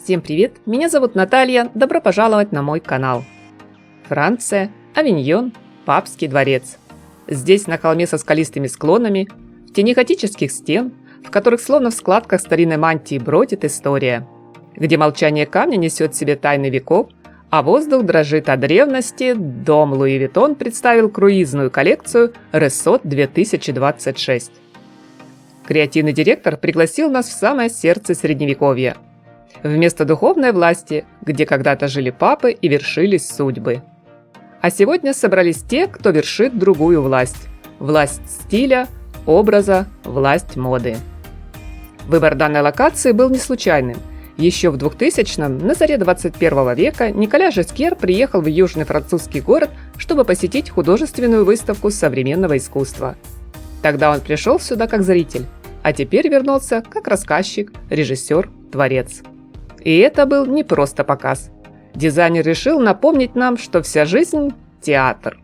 Всем привет, меня зовут Наталья, добро пожаловать на мой канал. Франция, Авиньон, Папский дворец. Здесь, на холме со скалистыми склонами, в тени готических стен, в которых словно в складках старинной мантии бродит история, где молчание камня несет в себе тайны веков, а воздух дрожит от древности, дом Луи Виттон представил круизную коллекцию Resort 2026. Креативный директор пригласил нас в самое сердце Средневековья, вместо духовной власти, где когда-то жили папы и вершились судьбы. А сегодня собрались те, кто вершит другую власть – власть стиля, образа, власть моды. Выбор данной локации был не случайным. Еще в 2000-м, на заре 21 века, Николя Жескер приехал в южный французский город, чтобы посетить художественную выставку современного искусства. Тогда он пришел сюда как зритель, а теперь вернулся как рассказчик, режиссер, творец. И это был не просто показ. Дизайнер решил напомнить нам, что вся жизнь – театр.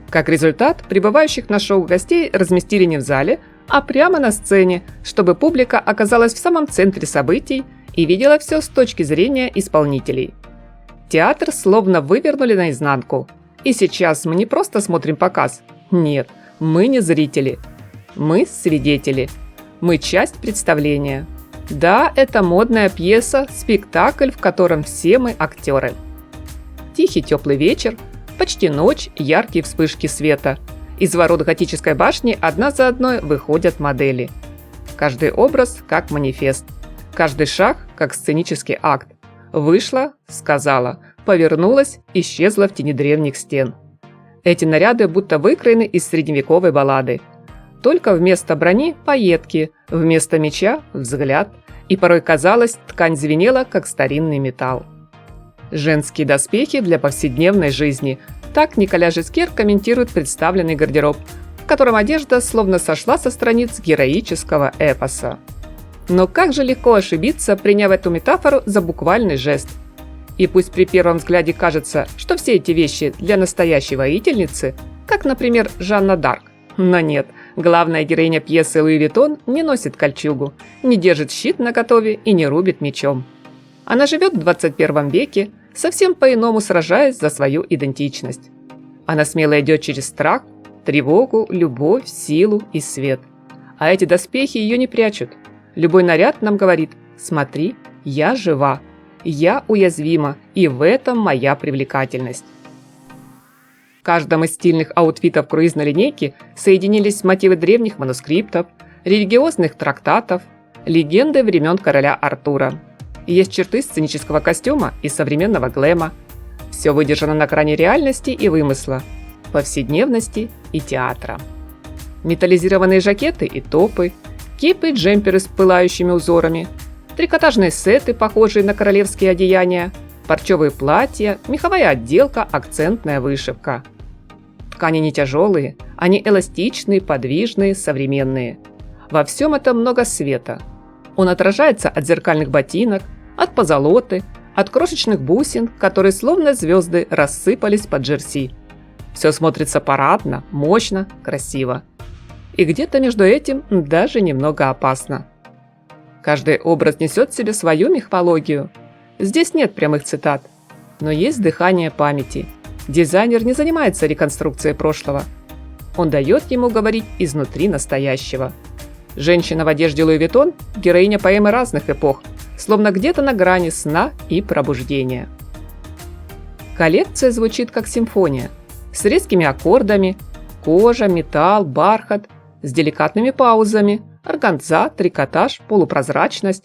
Как результат, прибывающих на шоу гостей разместили не в зале, а прямо на сцене, чтобы публика оказалась в самом центре событий и видела все с точки зрения исполнителей. Театр словно вывернули наизнанку. И сейчас мы не просто смотрим показ. Нет, мы не зрители. Мы свидетели. Мы часть представления. Да, это модная пьеса, спектакль, в котором все мы актеры. Тихий теплый вечер, почти ночь, яркие вспышки света. Из ворот готической башни одна за одной выходят модели. Каждый образ как манифест. Каждый шаг как сценический акт. Вышла, сказала, повернулась, исчезла в тени древних стен. Эти наряды будто выкроены из средневековой баллады. Только вместо брони – пайетки, вместо меча – взгляд. И порой казалось, ткань звенела, как старинный металл. Женские доспехи для повседневной жизни. Так Николя Жескер комментирует представленный гардероб, в котором одежда словно сошла со страниц героического эпоса. Но как же легко ошибиться, приняв эту метафору за буквальный жест. И пусть при первом взгляде кажется, что все эти вещи для настоящей воительницы, как, например, Жанна Дарк. Но нет, главная героиня пьесы Луи Виттон не носит кольчугу, не держит щит наготове и не рубит мечом. Она живет в 21 веке, совсем по-иному сражаясь за свою идентичность. Она смело идет через страх, тревогу, любовь, силу и свет. А эти доспехи ее не прячут. Любой наряд нам говорит: «Смотри, я жива, я уязвима, и в этом моя привлекательность». В каждом из стильных аутфитов круизной линейки соединились мотивы древних манускриптов, религиозных трактатов, легенды времен короля Артура. Есть черты сценического костюма и современного глэма. Все выдержано на грани реальности и вымысла, повседневности и театра. Металлизированные жакеты и топы, кипы и джемперы с пылающими узорами, трикотажные сеты, похожие на королевские одеяния, парчевые платья, меховая отделка, акцентная вышивка. Ткани не тяжелые, они эластичные, подвижные, современные. Во всем этом много света. Он отражается от зеркальных ботинок, от позолоты, от крошечных бусин, которые словно звезды рассыпались под джерси. Все смотрится парадно, мощно, красиво. И где-то между этим даже немного опасно. Каждый образ несет в себе свою мифологию. Здесь нет прямых цитат, но есть дыхание памяти. Дизайнер не занимается реконструкцией прошлого. Он дает ему говорить изнутри настоящего. Женщина в одежде Луи Виттон – героиня поэмы разных эпох, словно где-то на грани сна и пробуждения. Коллекция звучит как симфония, с резкими аккордами, кожа, металл, бархат, с деликатными паузами, органза, трикотаж, полупрозрачность,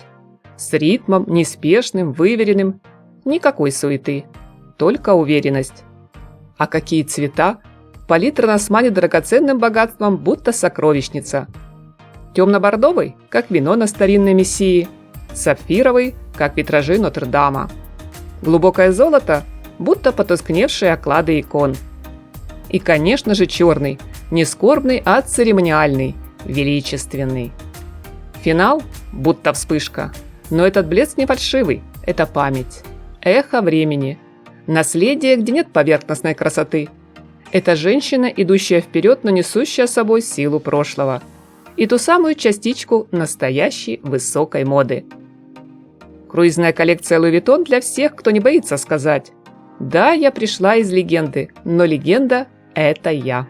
с ритмом, неспешным, выверенным, никакой суеты, только уверенность. А какие цвета! Палитра нас манит драгоценным богатством, будто сокровищница. Темно-бордовый, как вино на старинной мессии, сапфировый, как витражи Нотр-Дама. Глубокое золото, будто потускневшие оклады икон. И, конечно же, черный, не скорбный, а церемониальный, величественный. Финал, будто вспышка, но этот блеск не фальшивый, это память, эхо времени, наследие, где нет поверхностной красоты. Это женщина, идущая вперед, но несущая с собой силу прошлого. И ту самую частичку настоящей высокой моды. Круизная коллекция Louis Vuitton для всех, кто не боится сказать: да, я пришла из легенды, но легенда – это я.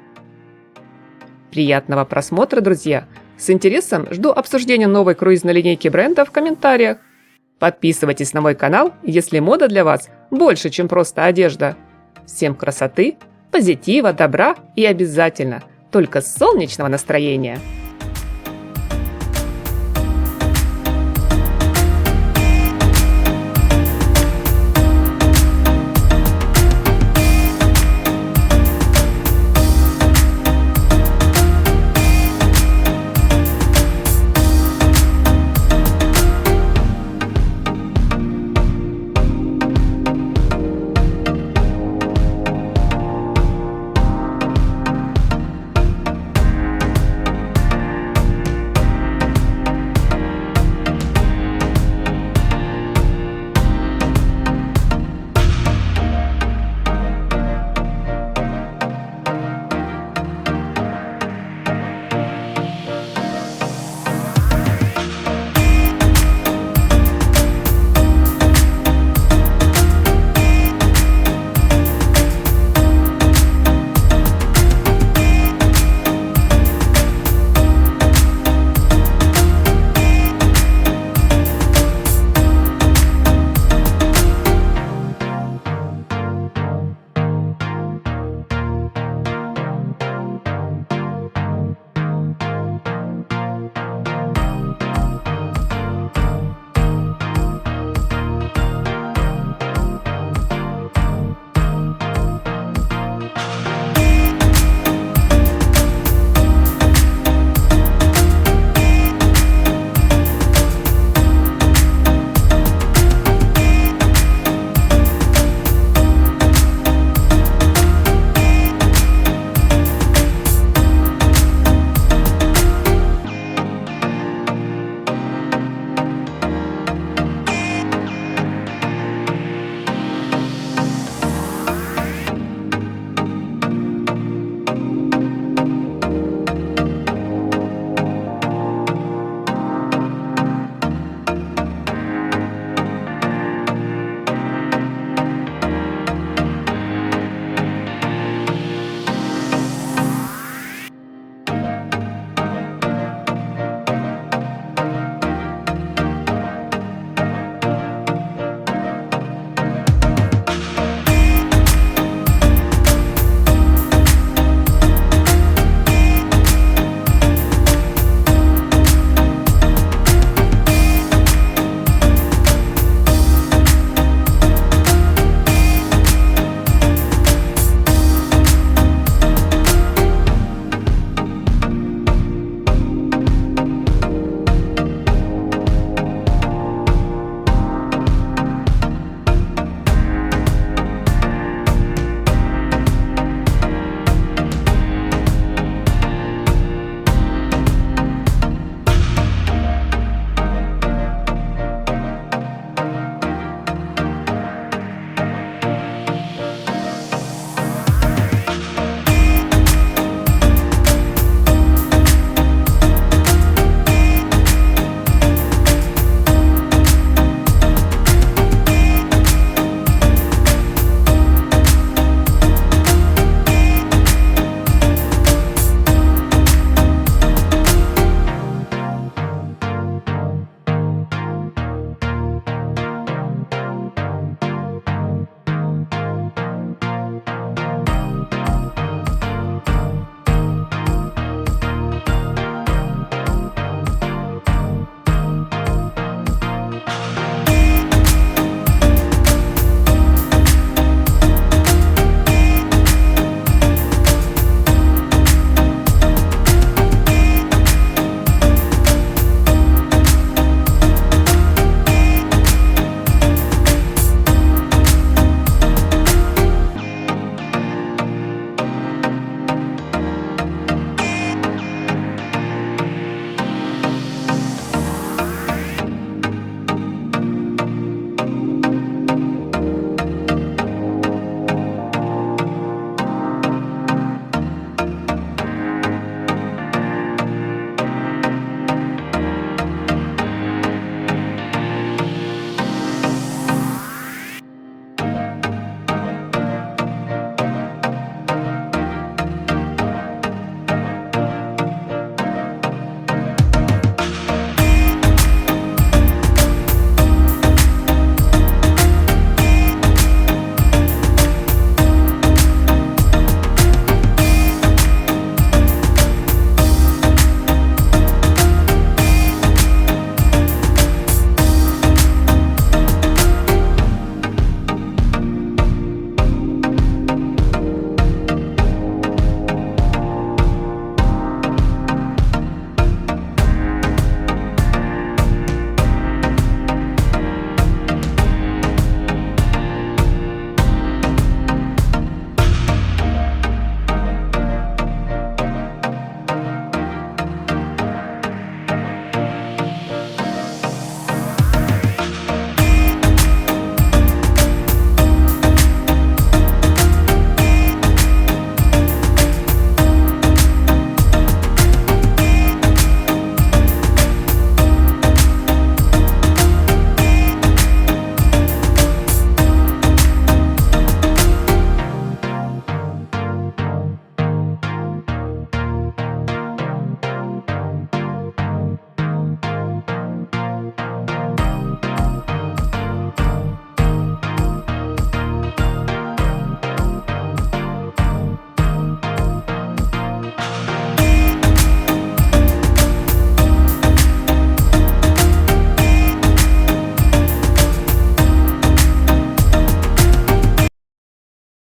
Приятного просмотра, друзья! С интересом жду обсуждения новой круизной линейки бренда в комментариях. Подписывайтесь на мой канал, если мода для вас больше, чем просто одежда. Всем красоты, позитива, добра и обязательно только солнечного настроения!